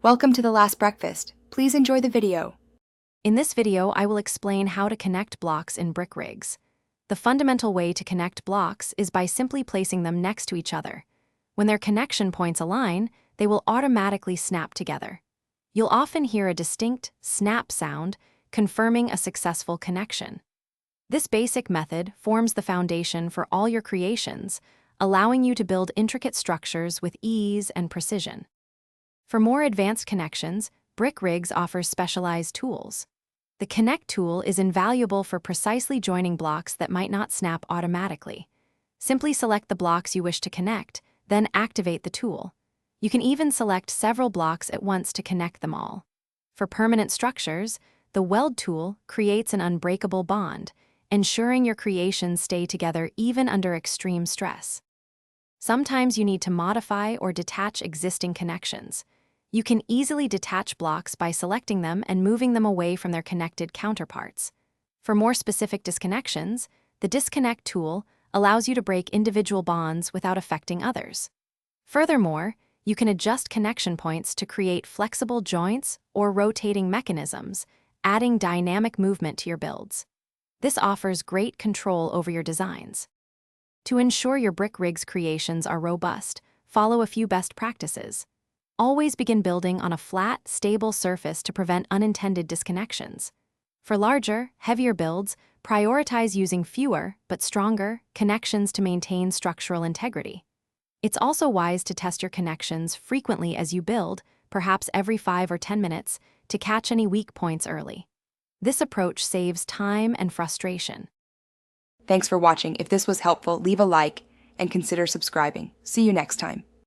Welcome to The Last Breakfast. Please enjoy the video. In this video, I will explain how to connect blocks in brick rigs. The fundamental way to connect blocks is by simply placing them next to each other. When their connection points align, they will automatically snap together. You'll often hear a distinct snap sound, confirming a successful connection. This basic method forms the foundation for all your creations, allowing you to build intricate structures with ease and precision. For more advanced connections, Brick Rigs offers specialized tools. The Connect tool is invaluable for precisely joining blocks that might not snap automatically. Simply select the blocks you wish to connect, then activate the tool. You can even select several blocks at once to connect them all. For permanent structures, the Weld tool creates an unbreakable bond, ensuring your creations stay together even under extreme stress. Sometimes you need to modify or detach existing connections. You can easily detach blocks by selecting them and moving them away from their connected counterparts. For more specific disconnections, the Disconnect tool allows you to break individual bonds without affecting others. Furthermore, you can adjust connection points to create flexible joints or rotating mechanisms, adding dynamic movement to your builds. This offers great control over your designs. To ensure your Brick Rigs creations are robust, follow a few best practices. Always begin building on a flat, stable surface to prevent unintended disconnections. For larger, heavier builds, prioritize using fewer, but stronger, connections to maintain structural integrity. It's also wise to test your connections frequently as you build, perhaps every 5 or 10 minutes, to catch any weak points early. This approach saves time and frustration. Thanks for watching. If this was helpful, leave a like and consider subscribing. See you next time.